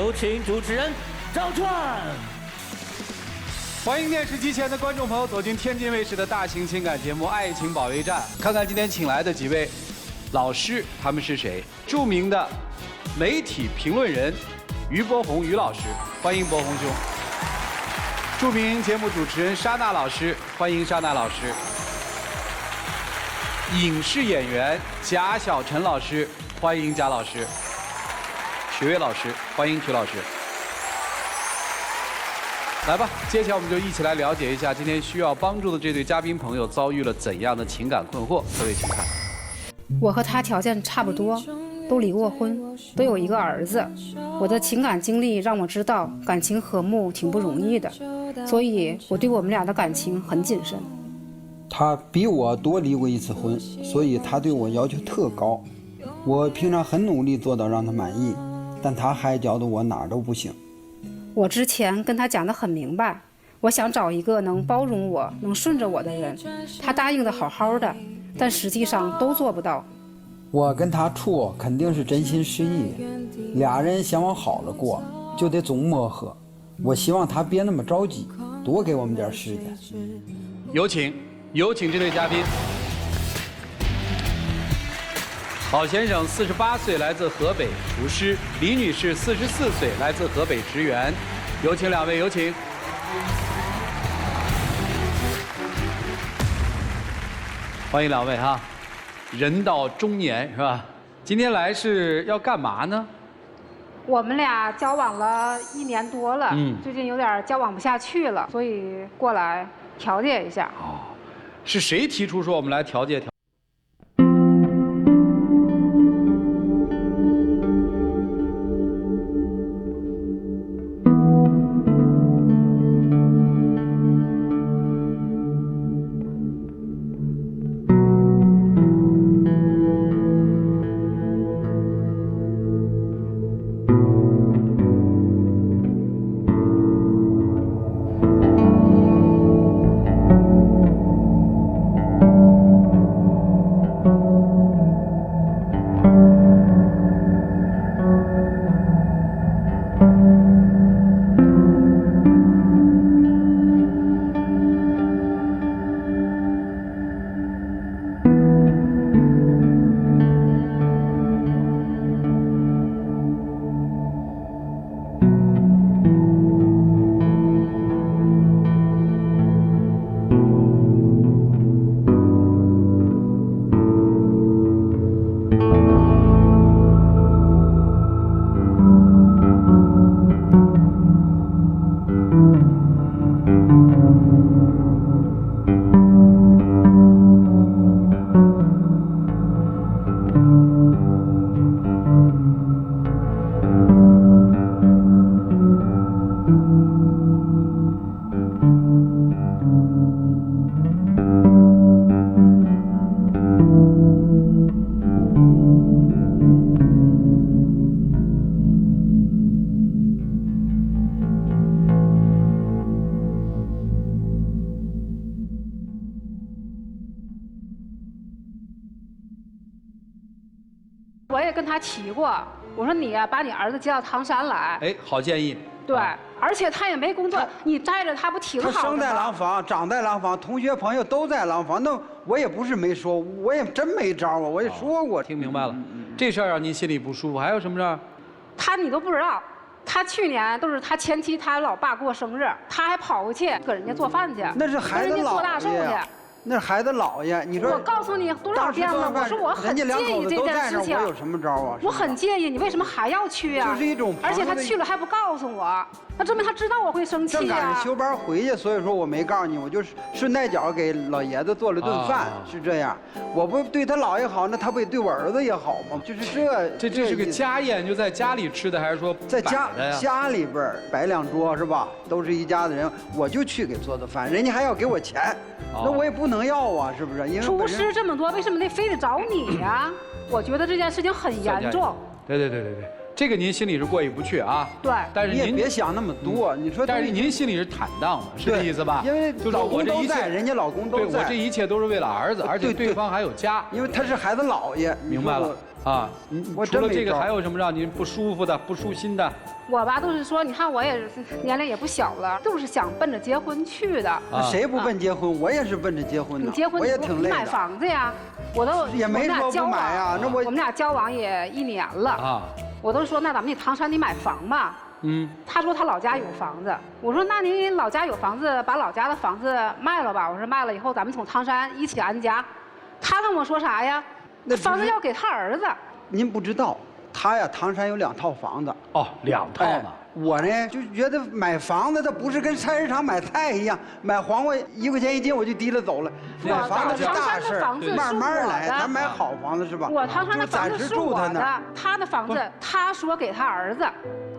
有请主持人赵传。欢迎电视机前的观众朋友走进天津卫视的大型情感节目《爱情保卫战》，看看今天请来的几位老师他们是谁？著名的媒体评论人于伯宏于老师，欢迎伯宏兄。著名节目主持人莎娜老师，欢迎莎娜老师。影视演员贾小晨老师，欢迎贾老师。曲薇老师，欢迎曲老师。来吧，接下来我们就一起来了解一下今天需要帮助的这对嘉宾朋友遭遇了怎样的情感困惑。各位请看。我和他条件差不多，都离过婚，都有一个儿子。我的情感经历让我知道感情和睦挺不容易的，所以我对我们俩的感情很谨慎。他比我多离过一次婚，所以他对我要求特高。我平常很努力做到让他满意，但他还觉得我哪儿都不行。我之前跟他讲得很明白，我想找一个能包容我、能顺着我的人。他答应的好好的，但实际上都做不到。我跟他处肯定是真心实意，俩人想往好了过，就得总磨合。我希望他别那么着急，多给我们点时间。有请这对嘉宾。郝先生48岁，来自河北，厨师；李女士44岁，来自河北职员。有请两位，有请。欢迎两位哈。人到中年是吧？今天来是要干嘛呢？我们俩交往了1年多了，最近有点交往不下去了，所以过来调解一下。哦，是谁提出说我们来调解？我也跟他提过，我说你呀，把你儿子接到唐山来。哎，好建议。对，而且他也没工作，你带着他不挺好的吗？他生在廊坊，长在廊坊，同学朋友都在廊坊，那我也不是没说，我也真没招啊，我也说过。听明白了，这事儿让您心里不舒服，还有什么事儿？你都不知道，他去年都是他前妻他老爸过生日，他还跑过去给人家做饭去，那是孩子老爷。那是孩子姥爷，你说我告诉你多少遍了，我说我很介意这件事情。我有什么招啊？我很介意，你为什么还要去呀？就是一种，而且他去了还不告诉我，那证明他知道我会生气呀。正赶上休班回去，所以说我没告诉你，我就顺带脚给老爷子做了顿饭，是这样。我不对他姥爷好，那他不也对我儿子也好吗？就是这是个家宴，就在家里吃的，还是说在家里边摆两桌是吧？都是一家子人，我就去给做的饭，人家还要给我钱，那我也不能要啊，是不是？因为厨师这么多，为什么非得找你呀？我觉得这件事情很严重。对，这个您心里是过意不去啊。对，但是您也别想那么多，你说。但是您心里是坦荡的，是这意思吧？因为老公都在，人家老公都在。对，我这一切都是为了儿子，而且对方还有家。因为他是孩子姥爷。明白了。啊，我除了这个真没招还有什么让您不舒服的、不舒心的？我吧都是说，你看我也年龄也不小了，都是想奔着结婚去的。啊谁不奔结婚？我也是奔着结婚的。你结婚我也挺你买累的。房子呀，我都也没说不买呀，那我们俩交往也1年了啊，我都说那咱们去唐山你买房吧。他说他老家有房子，我说那你老家有房子，把老家的房子卖了吧。我说卖了以后咱们从唐山一起安家。他跟我说啥呀？那房子要给他儿子。您不知道，他呀唐山有2套房子。哦，2套呢。我呢就觉得买房子它不是跟菜市场买菜一样，买黄瓜1块钱1斤我就提了走了。买房子是大事，慢慢来。咱买好房子是吧？我唐山的房子是我的，他的房子他说给他儿子。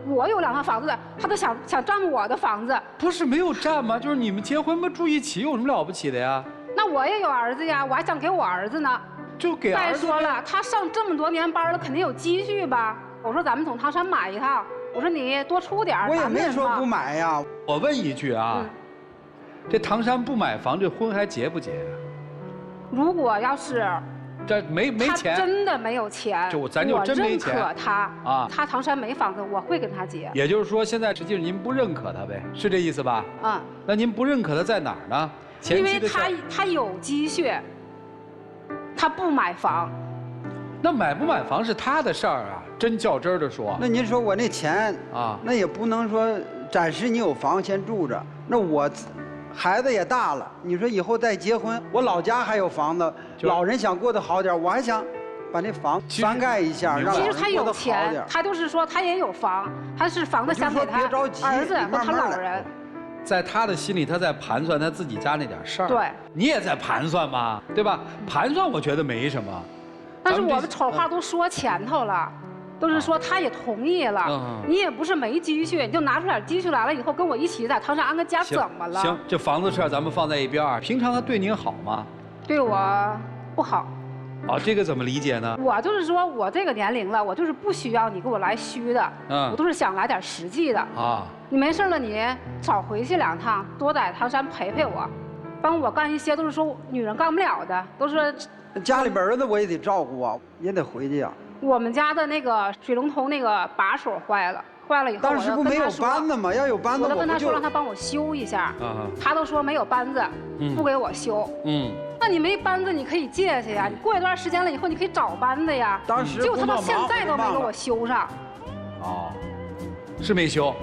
我有2套房子，他都想占我的房子。不是没有占吗？就是你们结婚不住一起，有什么了不起的呀？那我也有儿子呀，我还想给我儿子呢。就给儿子。再说了，他上这么多年班了，肯定有积蓄吧？我说咱们从唐山买一套，我说你多出点。我也没说不买呀。我问一句啊，这唐山不买房，这婚还结不结呀？如果要是。这没钱，他真的没有钱，咱就真没钱。我认可他啊，他唐山没房子，我会跟他结。也就是说，现在实际上您不认可他呗，是这意思吧？嗯。那您不认可他在哪儿呢？因为他有积蓄，他不买房。那买不买房是他的事儿啊，真较真儿的说。那您说我那钱啊，那也不能说暂时你有房先住着，那我。孩子也大了，你说以后再结婚，我老家还有房子，老人想过得好点，我还想把那房翻盖一下，让其实他有钱，他就是说他也有房，他是房子想给他儿子和他老人。在他的心里，他在盘算他自己家那点事儿。对，你也在盘算嘛，对吧？盘算我觉得没什么，但是我们丑话都说前头了。都是说他也同意了，你也不是没积蓄，你就拿出点积蓄来了以后跟我一起在唐山安个家，怎么了？行，这房子事儿咱们放在一边儿。平常他对您好吗？对我不好。哦，这个怎么理解呢？我就是说我这个年龄了，我就是不需要你给我来虚的，我都是想来点实际的。啊，你没事了，你少回去2趟，多在唐山陪陪我，帮我干一些都是说女人干不了的，都是家里边儿子我也得照顾啊，也得回去呀。我们家的那个水龙头那个把手坏了以后，当时不没有扳子吗？要有扳子，我就跟他说让他帮我修一下。他都说没有扳子，不给我修。那你没扳子，你可以借去呀。你过一段时间了以后，你可以找扳子呀。当时结果他到现在都没给我修上。哦，是没修，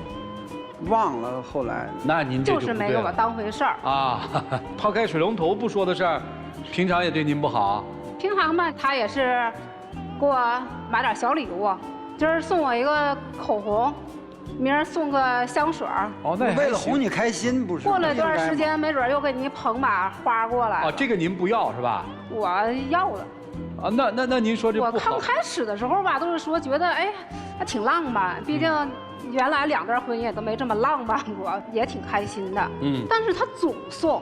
忘了后来。那您就是没给我当回事儿啊。抛开水龙头不说的事儿，平常也对您不好。平常嘛，他也是。给我买点小礼物，今儿送我一个口红，明儿送个香水儿。哦，那为了哄你开心不是？过了一段时间，没准又给你捧把花过来。哦，这个您不要是吧？我要了。啊，那您说这不好？我刚开始的时候吧，都是说觉得哎，还挺浪漫，毕竟原来2段婚姻也都没这么浪漫过，也挺开心的。但是他总送。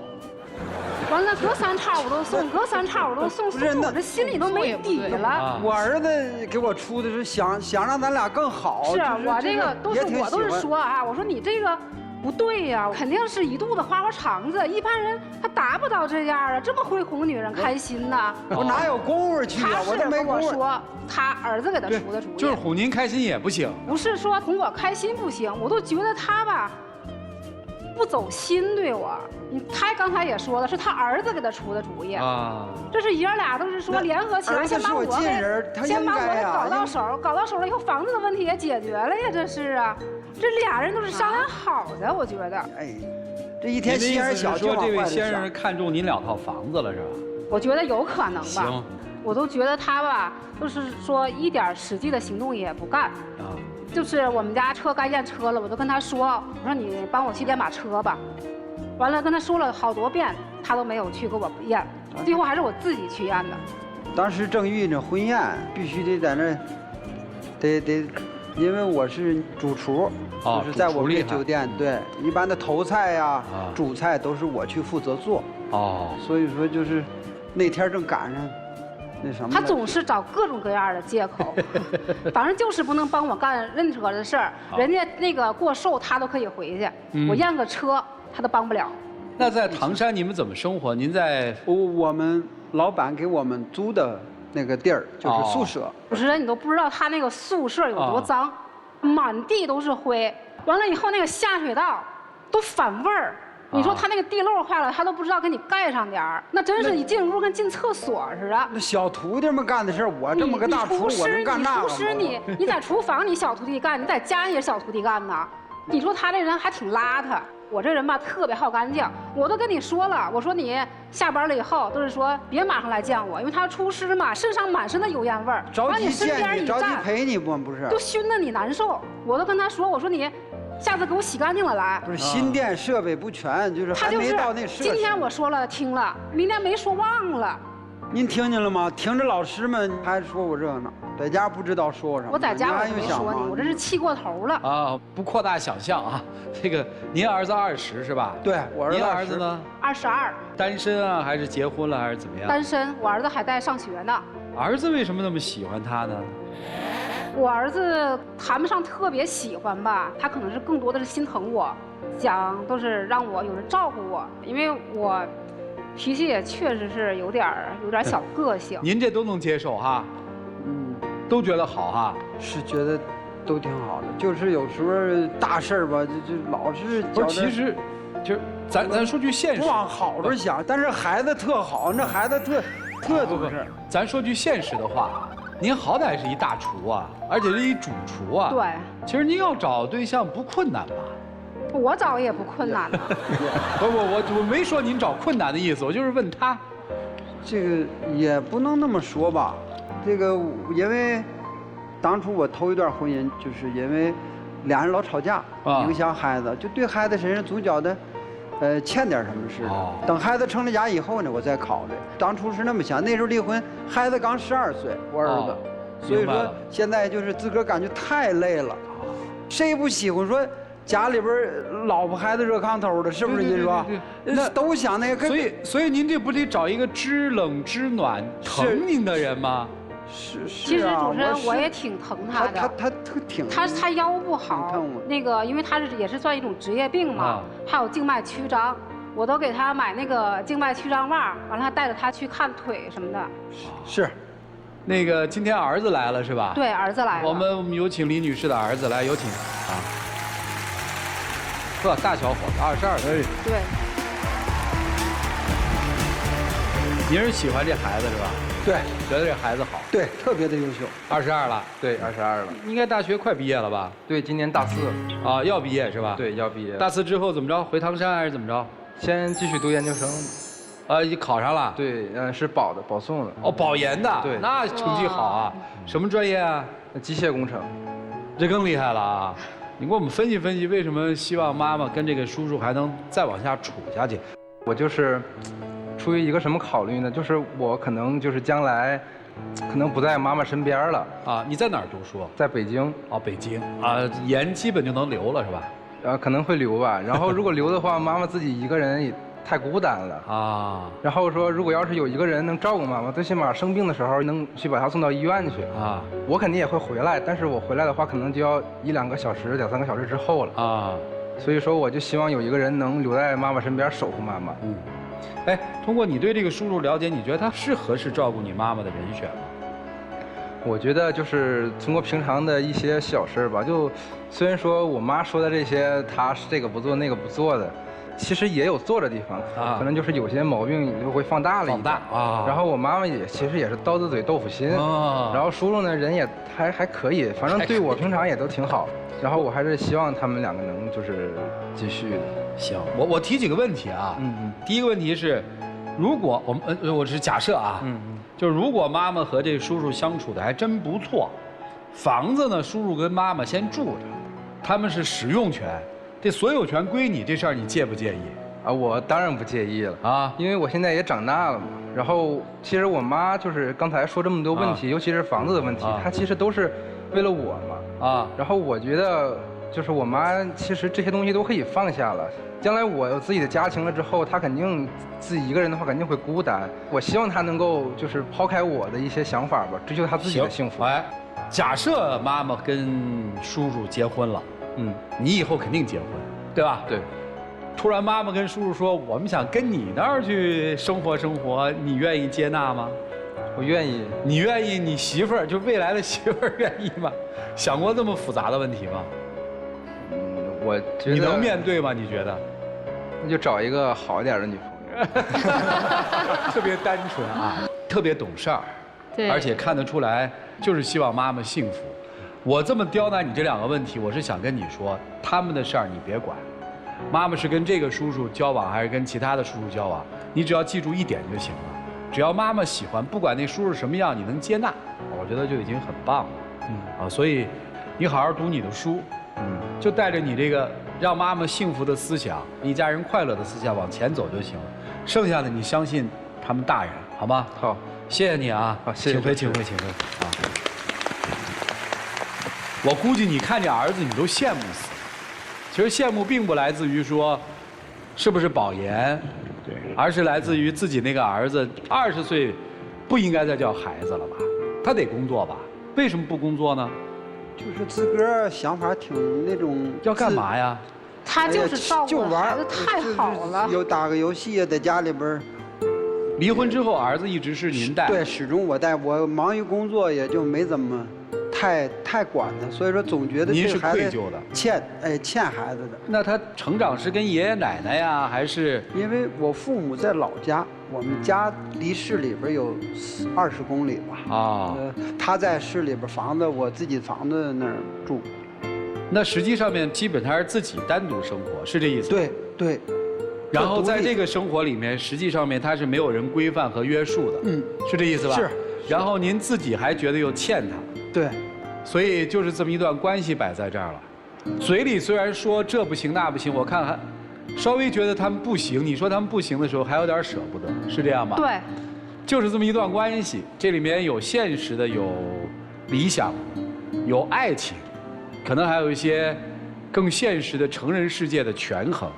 完了，隔3茬我都送，隔3茬我都送，送我这心里都没底了。我儿子给我出的是想让咱俩更好。是我这个我都是说啊，我说你这个不对呀，肯定是一肚子花花肠子，一般人他达不到这样啊，这么会哄女人开心呢。我哪有功夫去啊？我都没功夫。他是跟我说，他儿子给他出的主意，就是哄您开心也不行。不是说哄我开心不行，我都觉得他吧。不走心对我，他刚才也说了，是他儿子给他出的主意啊。这是爷俩都是说联合起来，先把我给搞到手，搞到手了以后，房子的问题也解决了呀。这是啊，这俩人都是商量好的，我觉得。哎，这一天心眼小，说这位先生看中您2套房子了是吧？我觉得有可能吧。行，我都觉得他吧，就是说一点实际的行动也不干啊。就是我们家车该验车了，我都跟他说，我说你帮我去验把车吧。完了跟他说了好多遍，他都没有去给我验，最后还是我自己去验的。当时正遇着婚宴，必须得在那，得，因为我是主厨，就是在我们这酒店，对，一般的头菜呀、主菜都是我去负责做。哦，所以说就是那天正赶上。那什么？他总是找各种各样的借口，反正就是不能帮我干任何的事儿。人家那个过寿，他都可以回去，我验个车，他都帮不了。那在唐山你们怎么生活？您在我们老板给我们租的那个地儿，就是宿舍。主持人，你都不知道他那个宿舍有多脏，满地都是灰。完了以后，那个下水道都反味儿。你说他那个地漏坏了，他都不知道给你盖上点儿，那真是一进屋跟进厕所似的。那小徒弟们干的事儿，我这么个大厨，我能干那个吗？厨师，你在厨房你小徒弟干，你在家也小徒弟干呢。你说他这人还挺邋遢。我这人吧特别好干净，我都跟你说了，我说你下班了以后都是说别马上来见我，因为他厨师嘛，身上满身的油烟味儿，着急见你，着急陪你不是？都熏得你难受。我都跟他说，我说你下次给我洗干净了来。不是新店设备不全，就是还没到那设施。今天我说了听了，明天没说忘了。您听见了吗？听着老师们还说我这呢，在家不知道说我什么。我在家我没说你，我这是气过头了啊！不扩大想象啊，这个您儿子20是吧？对，我儿子。您儿子呢？22。单身啊，还是结婚了，还是怎么样？单身，我儿子还在上学呢。儿子为什么那么喜欢他呢？我儿子谈不上特别喜欢吧，他可能是更多的是心疼我，想都是让我有人照顾我，因为我脾气也确实是有点小个性。您这都能接受哈？都觉得好哈？是觉得都挺好的，就是有时候大事儿吧，就老是不是，其实就是咱说句现实，不往好处想，但是孩子特好，那孩子特懂事。咱说句现实的话，您好歹是一大厨啊，而且是一主厨啊。对。其实您要找对象不困难吧？我找也不困难呢。我没说您找困难的意思，我就是问他。这个也不能那么说吧，这个因为当初我头一段婚姻，就是因为俩人老吵架，影响孩子，就对孩子身上总觉得，欠点什么似的。等孩子成了家以后呢，我再考虑。当初是那么想，那时候离婚，孩子刚12岁，我儿子，所以说现在就是自个儿感觉太累了，谁不喜欢说？家里边老婆孩子热炕头的，是不是您说？那都想那个。所以您这不得找一个知冷知暖、疼您的人吗？是啊。其实主持人我也挺疼他的。他挺。他腰不好，那个因为他也是算一种职业病嘛，还有静脉曲张，我都给他买那个静脉曲张袜，完了还带着他去看腿什么的。是。那个今天儿子来了是吧？对，儿子来了。我们有请李女士的儿子来，有请啊。大小伙子，22岁。对。您是喜欢这孩子是吧？对，觉得这孩子好。对，特别的优秀。22了。对，22了。应该大学快毕业了吧？对，今年大4。啊，要毕业是吧？对，要毕业。大4之后怎么着？回唐山还是怎么着？先继续读研究生。已经考上了。对，是保送的。哦，保研的。对。那成绩好啊。什么专业啊？机械工程。这更厉害了啊！你给我们分析分析，为什么希望妈妈跟这个叔叔还能再往下处下去？我就是出于一个什么考虑呢？就是我可能就是将来可能不在妈妈身边了啊。你在哪儿读书？在北京。哦，北京啊，研基本就能留了是吧？可能会留吧。然后如果留的话，妈妈自己一个人也太孤单了啊。然后说，如果要是有一个人能照顾妈妈，最起码生病的时候能去把她送到医院去啊。我肯定也会回来，但是我回来的话，可能就要1-2个小时、2-3个小时之后了啊。所以说，我就希望有一个人能留在妈妈身边守护妈妈。哎，通过你对这个叔叔了解，你觉得他是合适照顾你妈妈的人选吗？我觉得就是通过平常的一些小事吧，就虽然说我妈说的这些，她是这个不做那个不做的。其实也有做的地方可能就是有些毛病就会放大了一点啊。然后我妈妈其实也是刀子嘴豆腐心啊。然后叔叔呢人也还可以，反正对我平常也都挺好。然后我还是希望他们2个能就是继续的。行，我提几个问题啊。第一个问题是，如果我是假设啊，就是如果妈妈和这叔叔相处的还真不错，房子呢叔叔跟妈妈先住着，他们是使用权。这所有权归你，这事儿你介不介意？啊，我当然不介意了啊，因为我现在也长大了嘛。然后，其实我妈就是刚才说这么多问题，尤其是房子的问题，她其实都是为了我嘛啊。然后我觉得，就是我妈其实这些东西都可以放下了。将来我有自己的家庭了之后，她肯定自己一个人的话肯定会孤单。我希望她能够就是抛开我的一些想法吧，追求她自己的幸福。哎，假设妈妈跟叔叔结婚了。你以后肯定结婚，对吧？对。突然妈妈跟叔叔说，我们想跟你那儿去生活生活，你愿意接纳吗？我愿意。你愿意？你媳妇儿就未来的媳妇儿愿意吗？想过这么复杂的问题吗？我觉得你能面对吗？你觉得？那就找一个好一点的女朋友。特别单纯啊，特别懂事儿，对，而且看得出来就是希望妈妈幸福。我这么刁难你这2个问题，我是想跟你说，他们的事儿你别管。妈妈是跟这个叔叔交往，还是跟其他的叔叔交往，你只要记住一点就行了。只要妈妈喜欢，不管那叔叔什么样，你能接纳，我觉得就已经很棒了。所以你好好读你的书，就带着你这个让妈妈幸福的思想，一家人快乐的思想往前走就行了。剩下的你相信他们大人，好吗？好，谢谢你啊！好，谢谢。请回，请回，请回啊！我估计你看见儿子，你都羡慕死了。其实羡慕并不来自于说，是不是保研，对，而是来自于自己那个儿子20岁，不应该再叫孩子了吧？他得工作吧？为什么不工作呢？就是自个儿想法挺那种。要干嘛呀？他就是照顾孩子太好了。有打个游戏，在家里边。离婚之后，儿子一直是您带？对，始终我带。我忙于工作，也就没怎么太管他，所以说总觉得您是愧疚的，欠孩子的。那他成长是跟爷爷奶奶呀，还是？因为我父母在老家，我们家离市里边有20公里吧。啊。他在市里边房子，我自己房子那儿住。那实际上面基本上是自己单独生活，是这意思？对对。然后在这个生活里面，实际上面他是没有人规范和约束的，是这意思吧？是。然后您自己还觉得又欠他，对，所以就是这么一段关系摆在这儿了。嘴里虽然说这不行那不行，我看还稍微觉得他们不行，你说他们不行的时候还有点舍不得，是这样吗？对，就是这么一段关系，这里面有现实的，有理想的，有爱情，可能还有一些更现实的成人世界的权衡。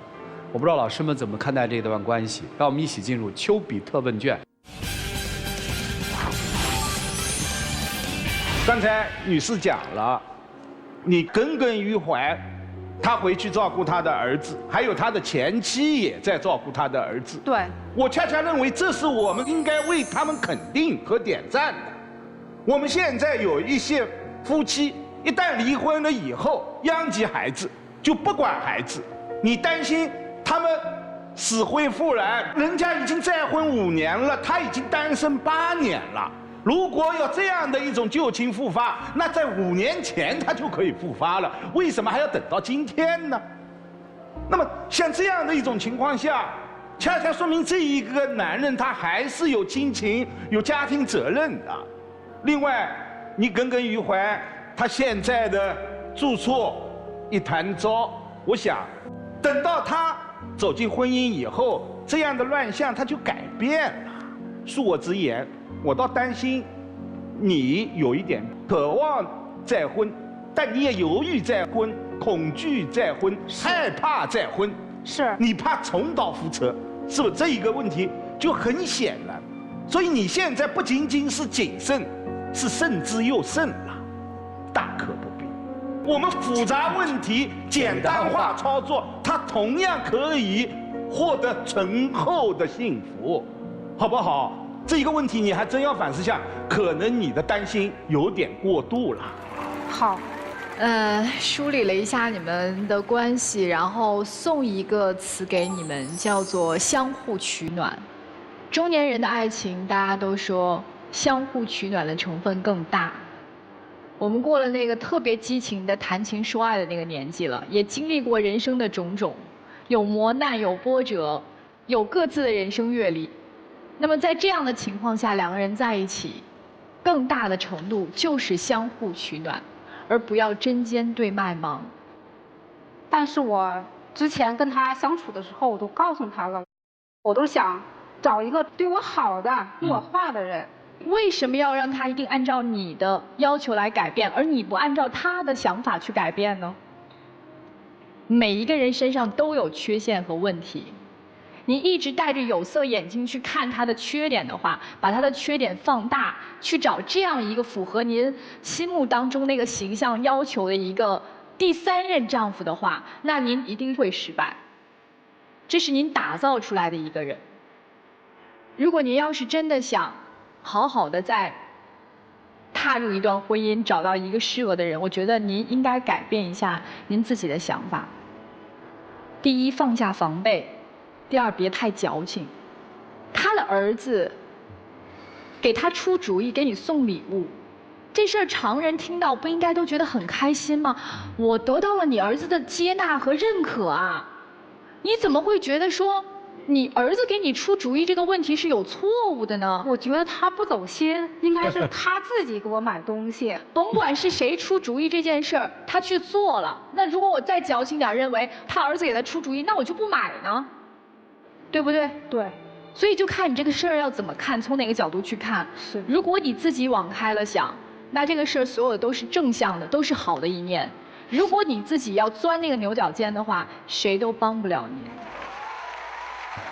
我不知道老师们怎么看待这段关系，让我们一起进入丘比特问卷。刚才女士讲了，你耿耿于怀，他回去照顾他的儿子，还有他的前妻也在照顾他的儿子。对，我恰恰认为这是我们应该为他们肯定和点赞的。我们现在有一些夫妻，一旦离婚了以后，殃及孩子，就不管孩子，你担心他们死灰复燃，人家已经再婚5年了，他已经单身8年了。如果有这样的一种旧情复发，那在5年前他就可以复发了，为什么还要等到今天呢？那么像这样的一种情况下，恰恰说明这一个男人他还是有亲情、有家庭责任的。另外，你耿耿于怀，他现在的住处一团糟，我想等到他走进婚姻以后，这样的乱象他就改变了。恕我直言，我倒担心你有一点渴望再婚，但你也犹豫再婚，恐惧再婚，害怕再婚，是你怕重蹈覆辙，是不是？这一个问题就很显然。所以你现在不仅仅是谨慎，是慎之又慎了，大可不必。我们复杂问题简单化操作，它同样可以获得醇厚的幸福，好不好？这一个问题你还真要反思下，可能你的担心有点过度了。好，梳理了一下你们的关系，然后送一个词给你们，叫做相互取暖。中年人的爱情，大家都说相互取暖的成分更大。我们过了那个特别激情的谈情说爱的那个年纪了，也经历过人生的种种，有磨难，有波折，有各自的人生阅历。那么在这样的情况下，两个人在一起，更大的程度就是相互取暖，而不要针尖对麦芒。但是我之前跟他相处的时候，我都告诉他了，我都想找一个对我好的、听我话的人。为什么要让他一定按照你的要求来改变，而你不按照他的想法去改变呢？每一个人身上都有缺陷和问题。你一直戴着有色眼镜去看他的缺点的话，把他的缺点放大，去找这样一个符合您心目当中那个形象要求的一个第3任丈夫的话，那您一定会失败。这是您打造出来的一个人。如果您要是真的想好好的再踏入一段婚姻，找到一个适合的人，我觉得您应该改变一下您自己的想法。第一，放下防备；第二，别太矫情。他的儿子给他出主意，给你送礼物，这事儿常人听到不应该都觉得很开心吗？我得到了你儿子的接纳和认可啊，你怎么会觉得说你儿子给你出主意这个问题是有错误的呢？我觉得他不走心，应该是他自己给我买东西。甭管是谁出主意这件事儿，他去做了。那如果我再矫情点，认为他儿子给他出主意，那我就不买呢，对不对？对。所以就看你这个事儿要怎么看，从哪个角度去看。是。如果你自己往开了想，那这个事儿所有的都是正向的，都是好的一面。如果你自己要钻那个牛角尖的话，谁都帮不了你。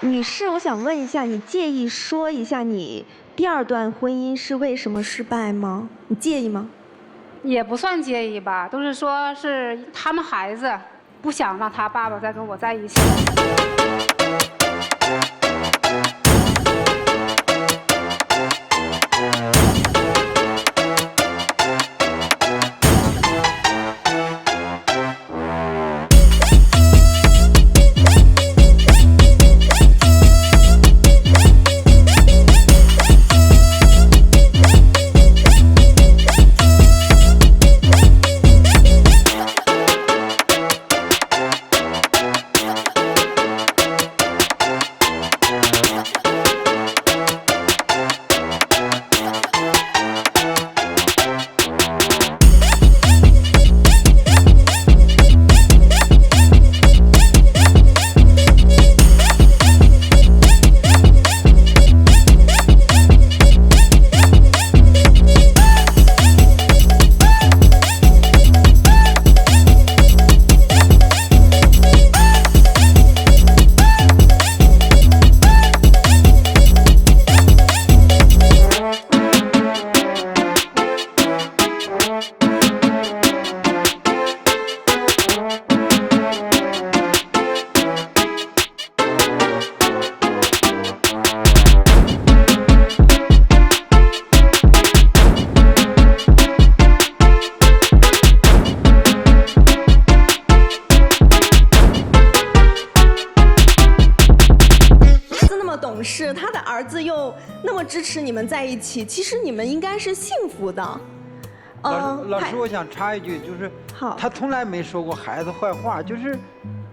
女士，我想问一下，你介意说一下你第二段婚姻是为什么失败吗？你介意吗？也不算介意吧，都是说是他们孩子不想让他爸爸再跟我在一起。是他的儿子又那么支持你们在一起，其实你们应该是幸福的。老师，我想插一句，就是他从来没说过孩子坏话，就是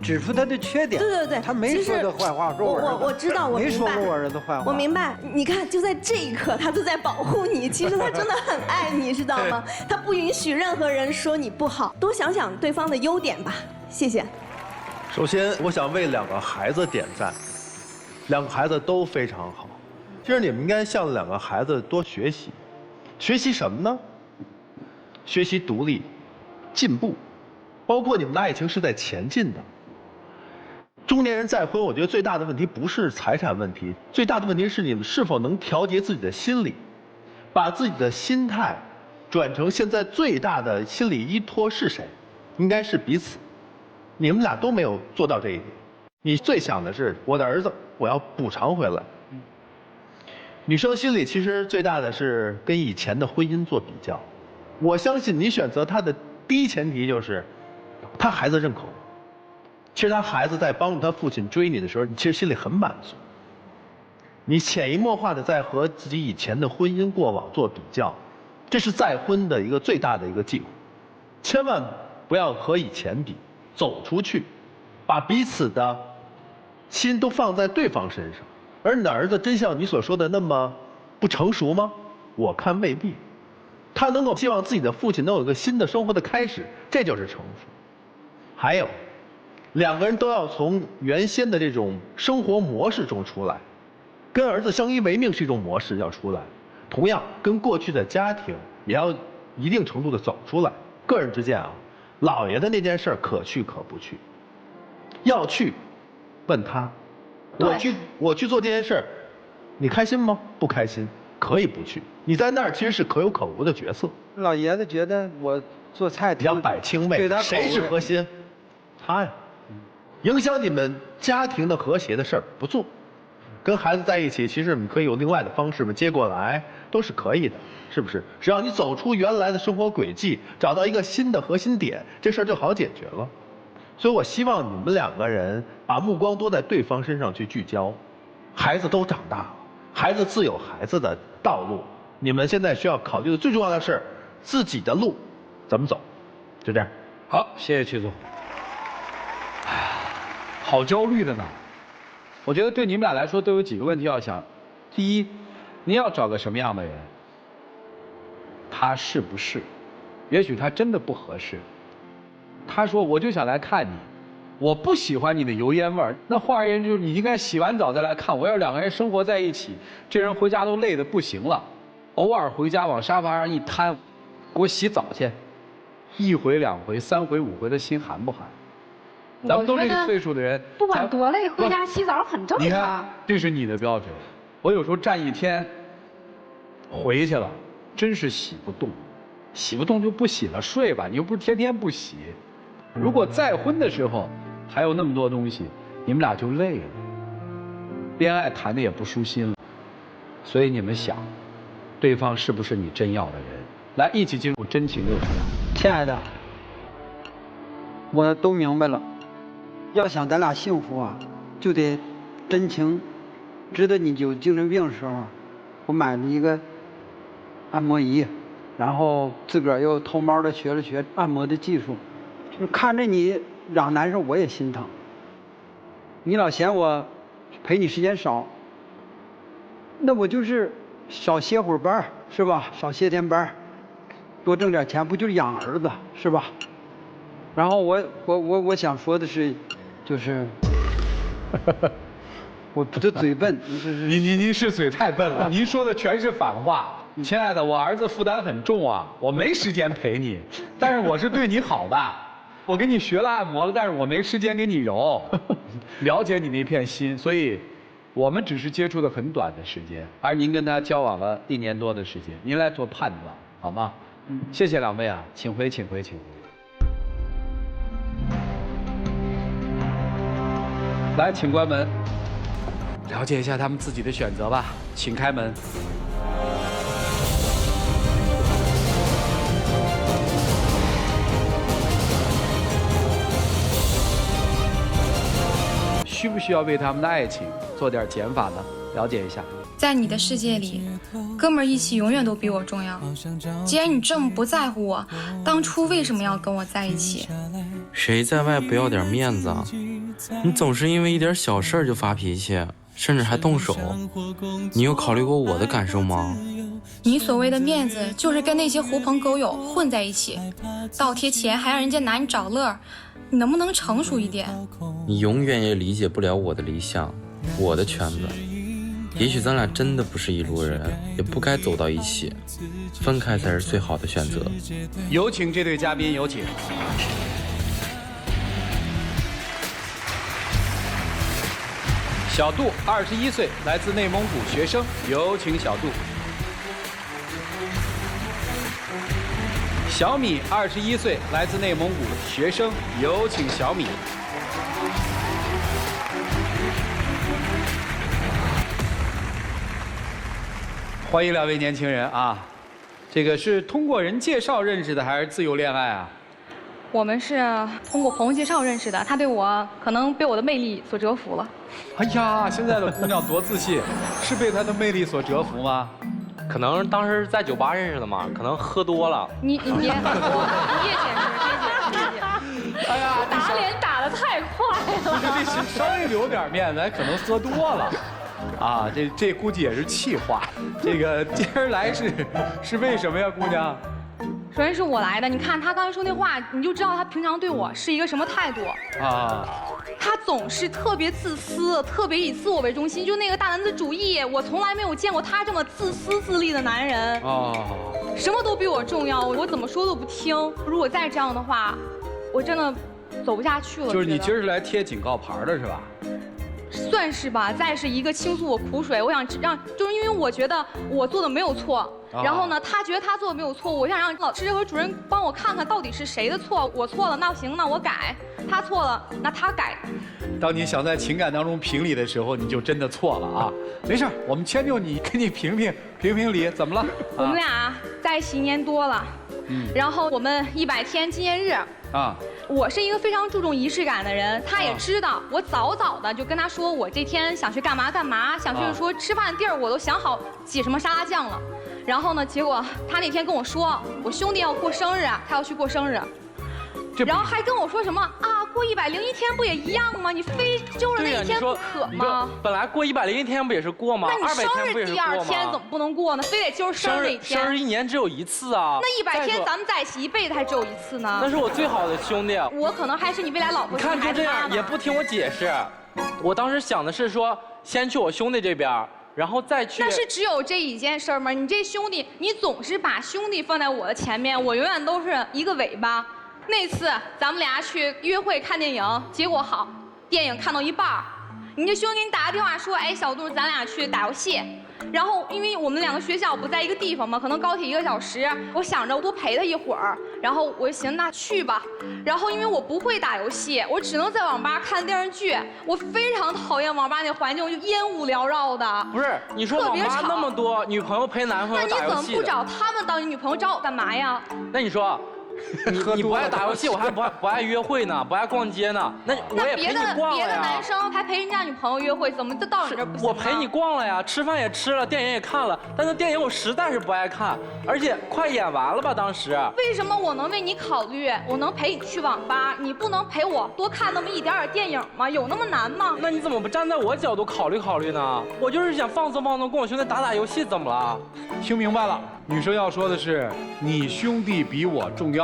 指出他的缺点。对对对，他没说他坏话，说我知道，我明白，没说过我儿子坏话。我明白，你看，就在这一刻，他都在保护你。其实他真的很爱你，知道吗？他不允许任何人说你不好，多想想对方的优点吧。谢谢。首先，我想为两个孩子点赞，两个孩子都非常好。其实你们应该向两个孩子多学习，学习什么呢？学习独立、进步，包括你们的爱情是在前进的。中年人再婚，我觉得最大的问题不是财产问题，最大的问题是你们是否能调节自己的心理，把自己的心态转成现在最大的心理依托是谁？应该是彼此。你们俩都没有做到这一点。你最想的是我的儿子，我要补偿回来。女生心里其实最大的是跟以前的婚姻做比较。我相信你选择他的第一前提就是他孩子认可我。其实他孩子在帮助他父亲追你的时候，你其实心里很满足。你潜移默化的在和自己以前的婚姻过往做比较，这是再婚的一个最大的一个忌讳。千万不要和以前比，走出去，把彼此的心都放在对方身上。而你的儿子真像你所说的那么不成熟吗？我看未必。他能够希望自己的父亲能有一个新的生活的开始，这就是成熟。还有，两个人都要从原先的这种生活模式中出来，跟儿子相依为命是一种模式要出来，同样跟过去的家庭也要一定程度的走出来。个人之见啊，老爷的那件事可去可不去，要去问他，我去做这件事，你开心吗？不开心可以不去，你在那儿其实是可有可无的角色。老爷子觉得我做菜两摆清位，谁是核心？他呀，影响你们家庭的和谐的事儿不做，跟孩子在一起，其实你可以有另外的方式嘛，接过来都是可以的，是不是？只要你走出原来的生活轨迹，找到一个新的核心点，这事儿就好解决了。所以我希望你们2个人把目光多在对方身上去聚焦。孩子都长大了，孩子自有孩子的道路，你们现在需要考虑的最重要的是自己的路怎么走，就这样。好，谢谢曲总。哎呀，好焦虑的呢。我觉得对你们俩来说都有几个问题要想。第一，你要找个什么样的人？他是不是？也许他真的不合适。他说我就想来看你，我不喜欢你的油烟味儿。那换而言之，就是你应该洗完澡再来看我。要2个人生活在一起，这人回家都累得不行了，偶尔回家往沙发上一瘫，给我洗澡去，1回2回3回5回的心寒不寒？咱们都这个岁数的人，不管多累，回家洗澡很正常。你看，这是你的标准。我有时候站1天，回去了，真是洗不动，洗不动就不洗了，睡吧。你又不是天天不洗。如果再婚的时候还有那么多东西，你们俩就累了，恋爱谈的也不舒心了。所以你们想，对方是不是你真要的人？来，一起进入真情六十秒。亲爱的，我都明白了。要想咱俩幸福啊，就得真情。知道你有精神病的时候，我买了一个按摩仪，然后自个儿又偷猫的学了学按摩的技术。就看着你嚷难受，我也心疼。你老嫌我陪你时间少，那我就是少歇会儿班，是吧？少歇天班，多挣点钱，不就是养儿子，是吧？然后我想说的是，就是我的嘴笨，您是嘴太笨了，您说的全是反话。亲爱的，我儿子负担很重啊，我没时间陪你，但是我是对你好的。我给你学了按摩了，但是我没时间给你揉，了解你那片心，所以我们只是接触的很短的时间，而您跟他交往了1年多的时间，您来做判断好吗？谢谢2位啊，请回，请回，请回。来，请关门，了解一下他们自己的选择吧，请开门。需不需要为他们的爱情做点减法呢？了解一下。在你的世界里，哥们儿义气永远都比我重要。既然你这么不在乎我，当初为什么要跟我在一起？谁在外不要点面子啊？你总是因为一点小事就发脾气，甚至还动手。你有考虑过我的感受吗？你所谓的面子，就是跟那些狐朋狗友混在一起，倒贴钱还让人家拿你找乐。你能不能成熟一点？你永远也理解不了我的理想，我的圈子。也许咱俩真的不是一路人，也不该走到一起，分开才是最好的选择。有请这对嘉宾，有请。小杜，21岁，来自内蒙古学生，有请小杜。小米，21岁，来自内蒙古学生，有请小米。欢迎2位年轻人啊！这个是通过人介绍认识的，还是自由恋爱啊？我们是通过朋友介绍认识的，他对我可能被我的魅力所折服了。哎呀，现在的姑娘多自信，是被她的魅力所折服吗？可能当时在酒吧认识的嘛，可能喝多了。你别解释，别解释。哎呀，打脸打得太快了。你这稍微留点面子，可能喝多了。啊，这估计也是气话。这个今儿来是为什么呀，姑娘？首先是我来的，你看他刚才说那话，你就知道他平常对我是一个什么态度啊。他总是特别自私，特别以自我为中心，就那个大男子主义，我从来没有见过他这么自私自利的男人。哦，什么都比我重要，我怎么说都不听。如果再这样的话，我真的走不下去了。就是你今儿是来贴警告牌的是吧？算是吧，再是一个倾诉我苦水，我想让，就是因为我觉得我做的没有错，然后呢，他觉得他做的没有错误，我想让老师和主任帮我看看到底是谁的错。我错了，那行，那我改；他错了，那他改。当你想在情感当中评理的时候，你就真的错了啊！没事，我们迁就你，给你评理，怎么了？我们俩在一起1年多了，然后我们100天纪念日啊。我是一个非常注重仪式感的人，他也知道。我早的就跟他说，我这天想去干嘛，想去说吃饭的地儿，我都想好挤什么沙拉酱了。然后呢，结果他那天跟我说，我兄弟要过生日，他要去过生日。然后还跟我说什么啊？过101天不也一样吗？你非揪着那一天不可吗？本来过101天不也是过吗？那你生日第2天怎么不能过呢？非得揪着生日那一天？生日1年只有1次啊！那100天咱们在一起一辈子还只有1次呢？那是我最好的兄弟。我可能还是你未来老婆。你看就这样也不听我解释。我当时想的是说，先去我兄弟这边，然后再去。那是只有这一件事吗？你这兄弟，你总是把兄弟放在我的前面，我永远都是一个尾巴。那次咱们俩去约会看电影，结果好，电影看到一半，你这兄弟给你打个电话说，哎，小杜，咱俩去打游戏。然后因为我们2个学校不在一个地方嘛，可能高铁1个小时，我想着多陪他一会儿，然后我就行，那去吧。然后因为我不会打游戏，我只能在网吧看电视剧。我非常讨厌网吧那环境，就烟雾缭绕的。不是，你说网吧那么多女朋友陪男朋友打游戏，那你怎么不找他们当你女朋友，找我干嘛呀？那你说。你不爱打游戏，我还不爱约会呢，不爱逛街呢。那我也陪你逛了呀。别的男生还陪人家女朋友约会，怎么就到你这不行？我陪你逛了呀，吃饭也吃了，电影也看了，但是电影我实在是不爱看，而且快演完了吧当时。为什么我能为你考虑？我能陪你去网吧，你不能陪我多看那么一点点电影吗？有那么难吗？那你怎么不站在我角度考虑呢？我就是想放松放松，跟我兄弟打游戏，怎么了？听明白了，女生要说的是你兄弟比我重要。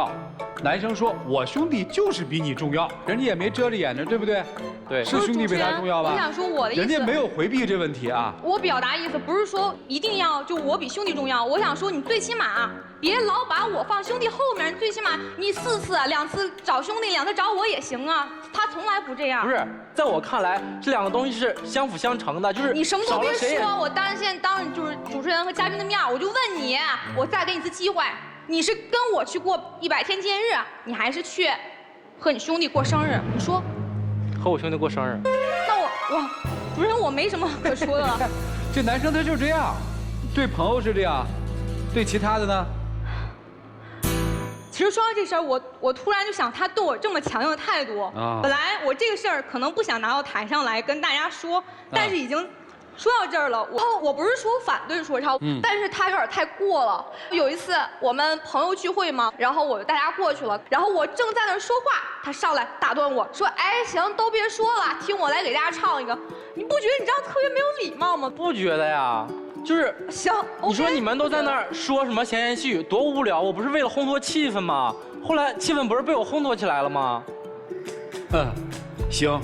男生说：“我兄弟就是比你重要，人家也没遮着眼着，对不对？对，是兄弟比他重要吧？我想说我的意思，人家没有回避这问题啊。我表达意思不是说一定要就我比兄弟重要，我想说你最起码别老把我放兄弟后面，最起码你4次2次找兄弟，2次找我也行啊。他从来不这样。不是，在我看来，这2个东西是相辅相成的，就是你什么都别说，我现在当着就是主持人和嘉宾的面，我就问你，我再给你一次机会。”你是跟我去过100天纪念日，你还是去和你兄弟过生日？你说，和我兄弟过生日。那我主任我没什么可说的了。这男生他就这样，对朋友是这样，对其他的呢？其实说到这事儿，我突然就想，他对我这么强硬的态度，本来我这个事儿可能不想拿到台上来跟大家说，但是已经。说到这儿了，我不是说反对说唱，但是他有点太过了。有一次我们朋友聚会嘛，然后我就带大家过去了，然后我正在那儿说话，他上来打断我说：“哎，行，都别说了，听我来给大家唱一个。”你不觉得你这样特别没有礼貌吗？不觉得呀，就是行。你说你们都在那儿说什么闲言细语，多无聊！我不是为了烘托气氛吗？后来气氛不是被我烘托起来了吗？行。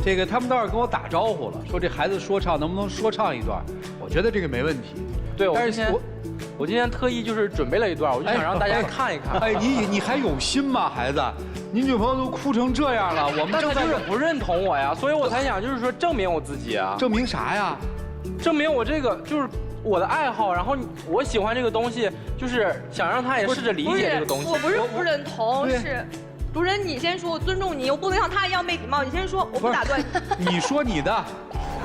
这个他们倒是跟我打招呼了，说这孩子说唱能不能说唱一段？我觉得这个没问题。对，我今天特意就是准备了一段，我就想让大家看一看。哎，你还有心吗，孩子？你女朋友都哭成这样了，我们正在就是不认同我呀，所以我才想就是说证明我自己啊。证明啥呀？证明我这个就是我的爱好，然后我喜欢这个东西，就是想让他也试着理解这个东西。我不是不认同，是。主任，你先说，我尊重你，我不能像他一样没礼貌。你先说，我不打断你。你说你的，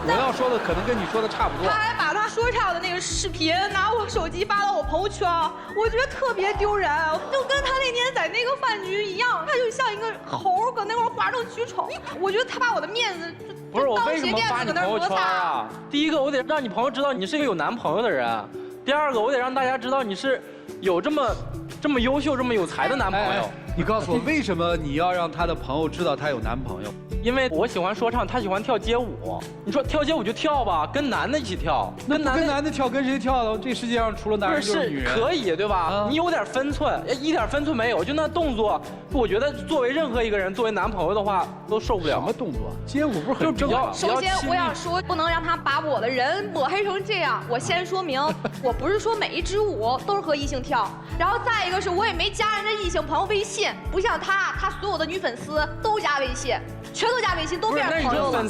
我要说的可能跟你说的差不多。他还把他说唱的那个视频拿我手机发到我朋友圈，我觉得特别丢人，就跟他那天在那个饭局一样，他就像一个猴搁那块哗众取宠。我觉得他把我的面子不是我为什么发你朋友圈啊？第一个，我得让你朋友知道你是一个有男朋友的人；第二个，我得让大家知道你是有这么优秀、这么有才的男朋友。你告诉我，为什么你要让他的朋友知道他有男朋友？因为我喜欢说唱，他喜欢跳街舞。你说跳街舞就跳吧，跟男的一起跳。跟男的跳，跟谁跳的？这世界上除了男人就是女人。可以对吧？你有点分寸，一点分寸没有，就那动作，我觉得作为任何一个人，作为男朋友的话都受不了。什么动作？街舞不是很正常？首先我要说，不能让他把我的人抹黑成这样。我先说明，我不是说每一支舞都是和异性跳。然后再一个是我也没加人家异性朋友微信，不像他所有的女粉丝都加微信，全都加微信，都变成朋友了。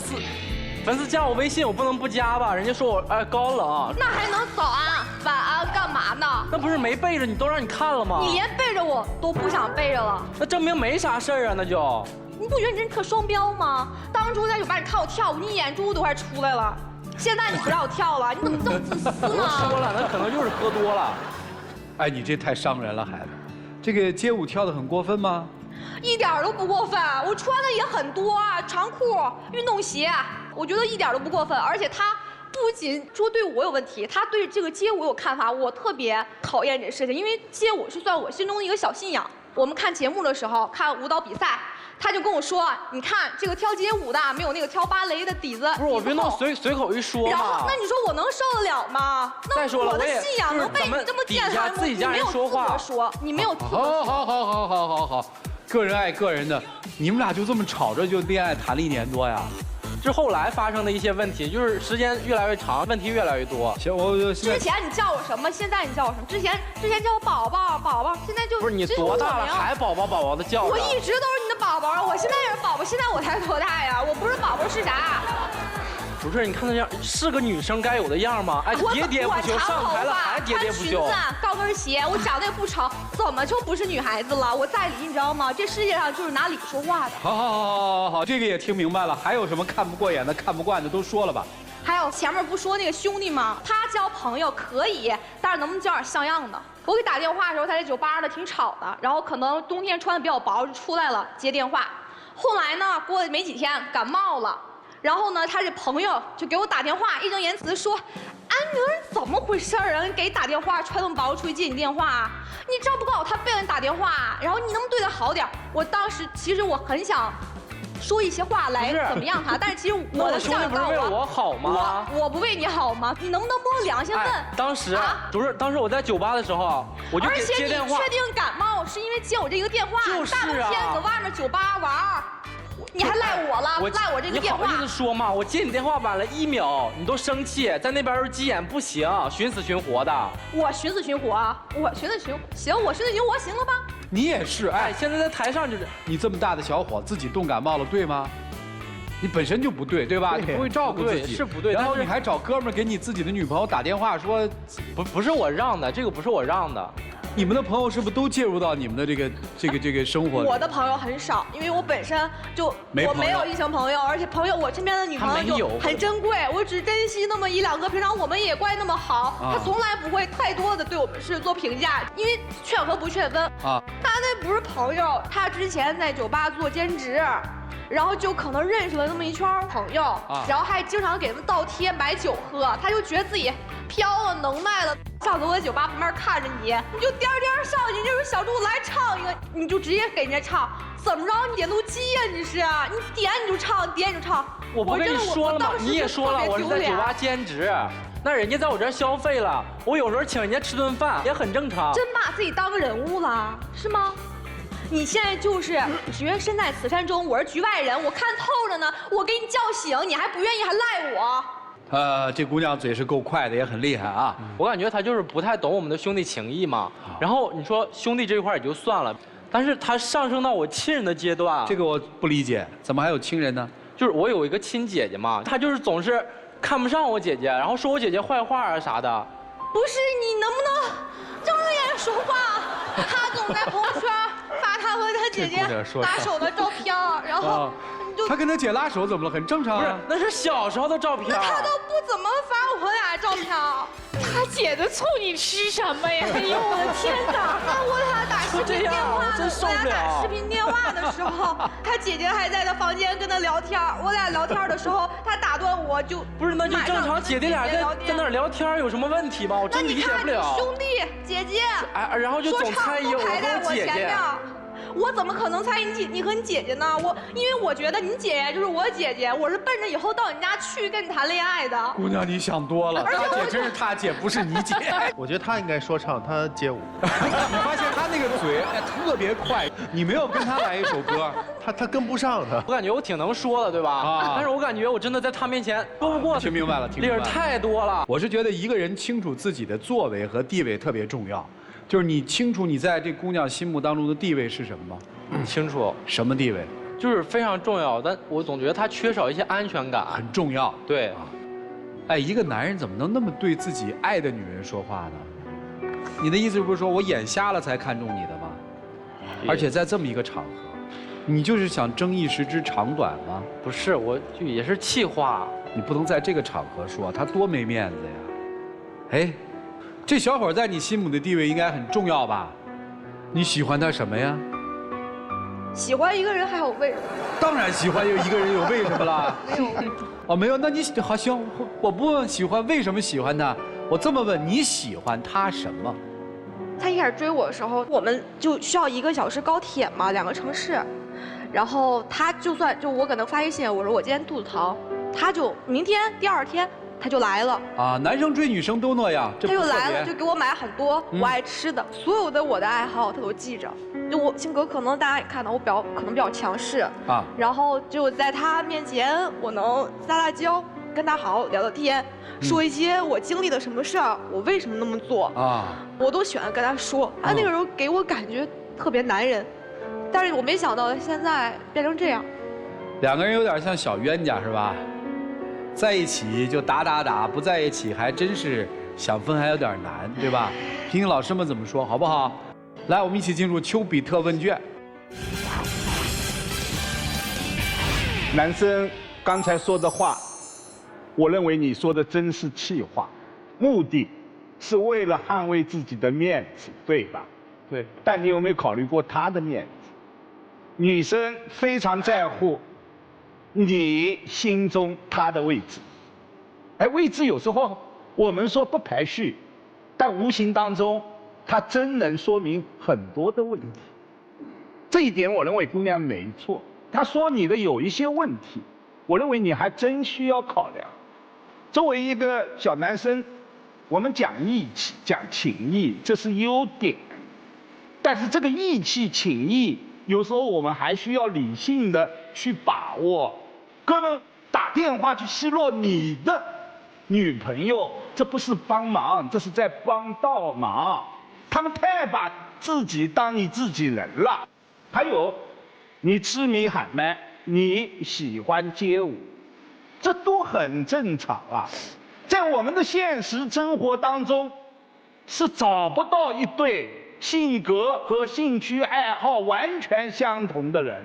粉丝加我微信，我不能不加吧？人家说我高冷。那还能早安、晚安干嘛呢？那不是没背着你都让你看了吗？你连背着我都不想背着了，那证明没啥事儿啊，那就。你不觉得你这特双标吗？当初在酒吧你看我跳舞，你眼珠都快出来了，现在你不让我跳了，你怎么这么自私呢？我说了，那可能就是喝多了。哎，你这太伤人了，孩子。这个街舞跳得很过分吗？一点都不过分，我穿的也很多啊，长裤、运动鞋，我觉得一点都不过分。而且他不仅说对我有问题，他对这个街舞有看法，我特别讨厌这事情，因为街舞是算我心中的一个小信仰。我们看节目的时候，看舞蹈比赛。他就跟我说：“你看这个跳街舞的没有那个跳芭蕾的底子。”不是我别弄随口一说嘛。然后那你说我能受得了吗？再说了，我的信仰能被你这么践踏吗？自己家人说话，你没有资格说。好，个人爱个人的，你们俩就这么吵着就恋爱谈了1年多呀？是后来发生的一些问题，就是时间越来越长，问题越来越多。行，我之前你叫我什么？现在你叫我什么？之前叫我宝宝，现在就不是你多大了还宝宝的叫？我一直都是你的宝宝，我现在也是宝宝，现在我才多大呀？我不是宝宝是啥？不是，你看那样是个女生该有的样吗？哎，喋喋不休，上台了还喋喋不休。穿裙子、高跟鞋，我长得也不丑，怎么就不是女孩子了？我在理，你知道吗？这世界上就是拿理说话的。好，这个也听明白了。还有什么看不过眼的、看不惯的都说了吧？还有前面不说那个兄弟吗？他交朋友可以，但是能不能交点像样的？我给打电话的时候，他在酒吧呢挺吵的，然后可能冬天穿的比较薄就出来了接电话。后来呢，过了没几天感冒了。然后呢，他这朋友就给我打电话，义正言辞地说：“安宁，怎么回事啊？你给打电话穿那么薄出去接你电话，你知道不告诉他被人打电话，然后你能不能对他好点？”我当时其实我很想说一些话来怎么样他，但是其实我的兄弟不是为我好吗？我不为你好吗？你能不能帮我良心问？当时不是，当时我在酒吧的时候，我就接电话。而且你确定感冒是因为接我这个电话？就是啊，大冬天搁外面酒吧玩。你还赖我了，赖我这个电话。你好意思说吗？我接你电话晚了1秒，你都生气，在那边又急眼不行，寻死寻活的。我寻死寻活，我寻死寻行，我寻死寻活行了吧？你也是，哎，现在在台上就是你这么大的小伙，自己冻感冒了，对吗？你本身就不对，对吧？你不会照顾自己，是不对。然后你还找哥们儿给你自己的女朋友打电话说，不是我让的，这个不是我让的。你们的朋友是不是都介入到你们的这个生活里？我的朋友很少，因为我本身就我没有异性朋友，而且我身边的女朋友就很珍贵，我只珍惜那么1、2个。平常我们也关系那么好，他从来不会太多的对我们是做评价，因为劝和不劝分啊。他那不是朋友，他之前在酒吧做兼职。然后就可能认识了那么一圈朋友，然后还经常给他倒贴买酒喝，他就觉得自己飘了能耐了。上次我在酒吧旁边看着你，你就颠颠上去，就是小猪来唱一个，你就直接给人家唱，怎么着你点录机呀？你是你点你就唱，点你就唱。我不跟你说了吗？你也说了，我是在酒吧兼职，那人家在我这儿消费了，我有时候请人家吃顿饭也很正常。真把自己当个人物了，是吗？你现在就是觉身在此山中，我是局外人，我看透了呢。我给你叫醒，你还不愿意，还赖我。这姑娘嘴是够快的，也很厉害啊。我感觉她就是不太懂我们的兄弟情谊嘛。然后你说兄弟这一块也就算了，但是她上升到我亲人的阶段，这个我不理解，怎么还有亲人呢？就是我有一个亲姐姐嘛，她就是总是看不上我姐姐，然后说我姐姐坏话啊啥的。不是，你能不能睁着眼说话？她总在朋友圈发她和她姐姐拉手的照片，然后就她跟她姐拉手怎么了？很正常啊。不是，那是小时候的照片。那她都不怎么发我俩照片。她姐的醋你吃什么呀？哎呦我的天哪！那我俩打视频电话的，我俩打视频电话的时候，她姐姐还在她房间跟她聊天。我俩聊天的时候，她打断我就不是，那就正常姐弟俩在那聊天有什么问题吗？我真理解不了。兄弟姐姐，哎，然后就总猜疑我和我姐姐。我怎么可能猜你和你姐姐呢？因为我觉得你姐姐就是我姐姐，我是奔着以后到你家去跟你谈恋爱的。姑娘，你想多了，她姐真是她姐，不是你姐。我觉得她应该说唱，她街舞。你发现她那个嘴特别快，你没有跟她来一首歌，她跟不上她。我感觉我挺能说的，对吧？啊。但是我感觉我真的在她面前说不过。听明白了，理儿太多了。我是觉得一个人清楚自己的作为和地位特别重要。就是你清楚你在这姑娘心目当中的地位是什么吗？清楚。什么地位？就是非常重要，但我总觉得他缺少一些安全感。很重要。对。哎，一个男人怎么能那么对自己爱的女人说话呢？你的意思不是说我眼瞎了才看中你的吗？而且在这么一个场合，你就是想争一时之长短吗？不是，我就也是气话。你不能在这个场合说，他多没面子呀！哎，这小伙在你心目的地位应该很重要吧？你喜欢他什么呀？喜欢一个人还有为什么？当然喜欢有一个人有为什么啦？没有。哦，没有，那你好行，我不问喜欢为什么喜欢他，我这么问，你喜欢他什么？他一开始追我的时候，我们就需要1个小时高铁嘛，2个城市，然后他就我可能发微信，我说我今天肚子疼，他就明天第2天他就来了。啊，男生追女生都那样，他就来了，就给我买很多我爱吃的，所有的我的爱好他都记着。就我性格可能大家也看到我可能比较强势啊，然后就在他面前我能撒撒娇，跟他好好聊聊天，说一些我经历的什么事儿，我为什么那么做啊，我都喜欢跟他说。他那个时候给我感觉特别男人，但是我没想到现在变成这样。2个人有点像小冤家是吧？在一起就打，不在一起还真是想分还有点难，对吧？听听老师们怎么说，好不好？来，我们一起进入丘比特问卷。男生刚才说的话，我认为你说的真是气话，目的是为了捍卫自己的面子，对吧？对。但你有没有考虑过他的面子？女生非常在乎你心中他的位置。哎，位置有时候我们说不排序，但无形当中它真能说明很多的问题。这一点我认为姑娘没错。她说你的有一些问题，我认为你还真需要考量。作为一个小男生，我们讲义气、讲情义，这是优点。但是这个义气、情义，有时候我们还需要理性的去把握。哥们打电话去奚落你的女朋友，这不是帮忙，这是在帮倒忙。他们太把自己当你自己人了。还有，你痴迷喊麦，你喜欢街舞，这都很正常啊。在我们的现实生活当中，是找不到一对性格和兴趣爱好完全相同的人，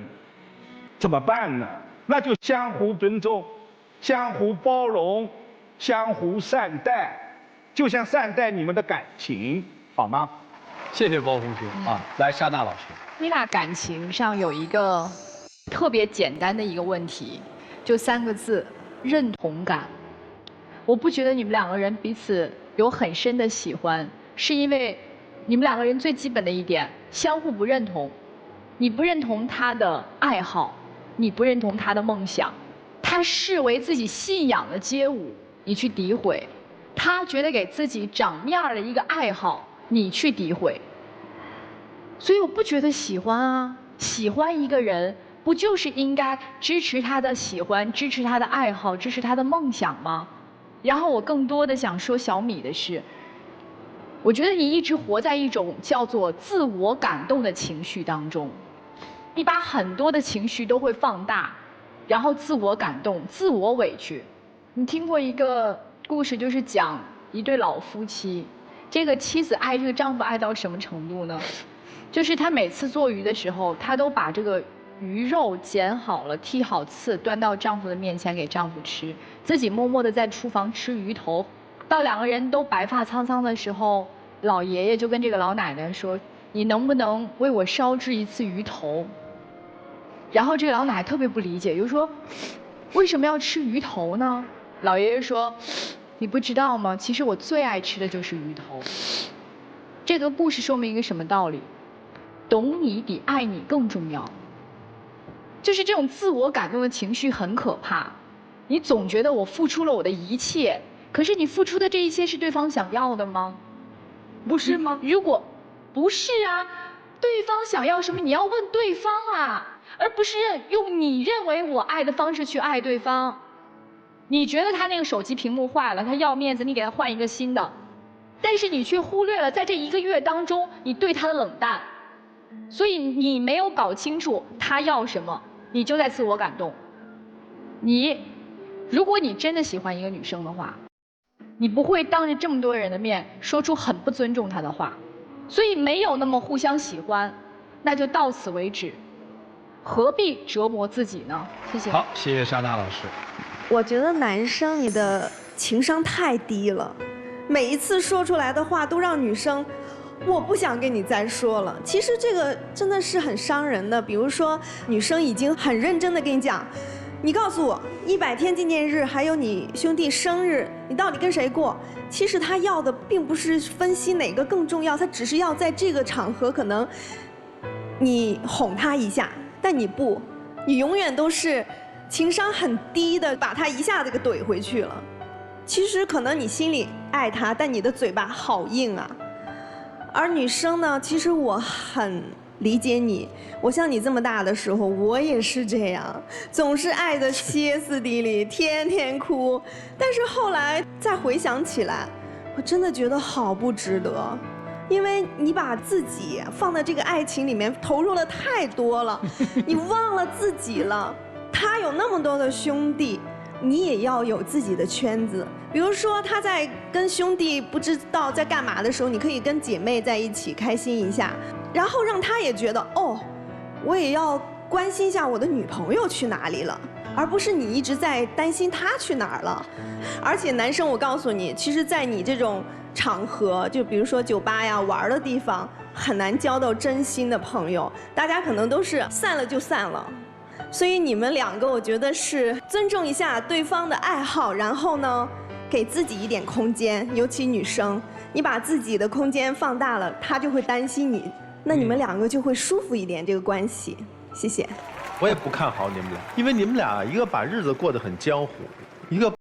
怎么办呢？那就相互尊重，相互包容，相互善待，就像善待你们的感情，好吗？谢谢包红星啊，来莎娜老师。你俩感情上有一个特别简单的一个问题，就3个字：认同感。我不觉得你们2个人彼此有很深的喜欢，是因为你们2个人最基本的一点，相互不认同。你不认同他的爱好，你不认同他的梦想，他视为自己信仰的街舞，你去诋毁；他觉得给自己长面儿的一个爱好，你去诋毁。所以我不觉得喜欢啊，喜欢一个人不就是应该支持他的喜欢，支持他的爱好，支持他的梦想吗？然后我更多的想说小米的是，我觉得你一直活在一种叫做自我感动的情绪当中，你把很多的情绪都会放大，然后自我感动、自我委屈。你听过一个故事，就是讲一对老夫妻，这个妻子爱这个丈夫爱到什么程度呢？就是她每次做鱼的时候，她都把这个鱼肉剪好了、剔好刺，端到丈夫的面前给丈夫吃，自己默默地在厨房吃鱼头。到2个人都白发苍苍的时候，老爷爷就跟这个老奶奶说：“你能不能为我烧制一次鱼头？”然后这个老奶奶特别不理解，就说：“为什么要吃鱼头呢？”老爷爷说：“你不知道吗？其实我最爱吃的就是鱼头。”这个故事说明一个什么道理？懂你比爱你更重要。就是这种自我感动的情绪很可怕。你总觉得我付出了我的一切，可是你付出的这一切是对方想要的吗？不是吗？如果不是啊，对方想要什么你要问对方啊，而不是用你认为我爱的方式去爱对方。你觉得他那个手机屏幕坏了，他要面子，你给他换一个新的，但是你却忽略了在这1个月当中你对他的冷淡，所以你没有搞清楚他要什么，你就在自我感动。如果你真的喜欢一个女生的话，你不会当着这么多人的面说出很不尊重她的话，所以没有那么互相喜欢，那就到此为止，何必折磨自己呢？谢谢。好，谢谢莎娜老师。我觉得男生你的情商太低了，每一次说出来的话都让女生，我不想跟你再说了。其实这个真的是很伤人的。比如说，女生已经很认真的跟你讲，你告诉我100天纪念日还有你兄弟生日，你到底跟谁过？其实他要的并不是分析哪个更重要，他只是要在这个场合可能你哄他一下，但你不，你永远都是情商很低的，把他一下子给怼回去了。其实可能你心里爱他，但你的嘴巴好硬啊。而女生呢，其实我很理解你，我像你这么大的时候，我也是这样，总是爱得歇斯底里，天天哭。但是后来再回想起来，我真的觉得好不值得，因为你把自己放在这个爱情里面投入了太多了，你忘了自己了。他有那么多的兄弟，你也要有自己的圈子。比如说他在跟兄弟不知道在干嘛的时候，你可以跟姐妹在一起开心一下，然后让他也觉得哦，我也要关心一下我的女朋友去哪里了，而不是你一直在担心她去哪儿了。而且男生，我告诉你，其实在你这种场合，就比如说酒吧呀、玩的地方，很难交到真心的朋友，大家可能都是散了就散了。所以你们两个，我觉得是尊重一下对方的爱好，然后呢，给自己一点空间。尤其女生，你把自己的空间放大了，她就会担心你，那你们两个就会舒服一点这个关系。谢谢。我也不看好你们俩，因为你们俩一个把日子过得很江湖，一个。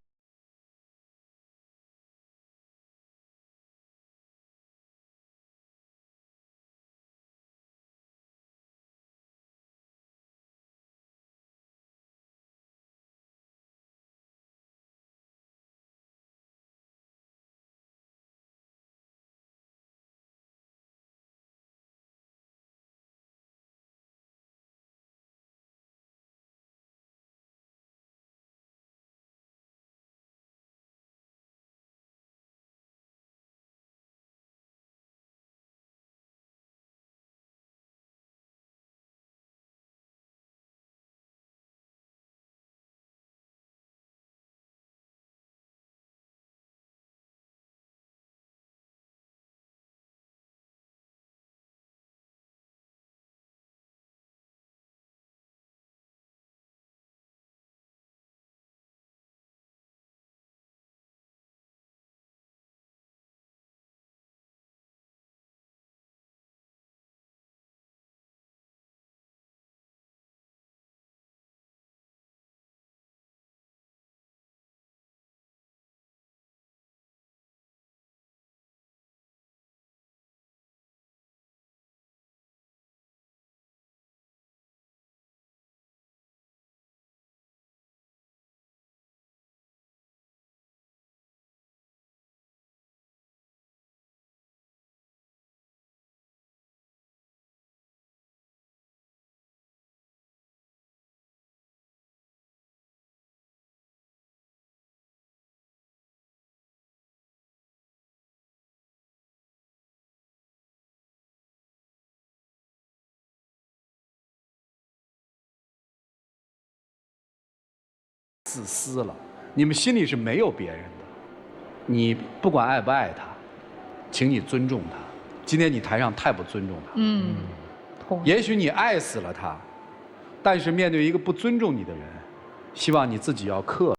自私了，你们心里是没有别人的。你不管爱不爱他，请你尊重他。今天你台上太不尊重他。也许你爱死了他，但是面对一个不尊重你的人，希望你自己要克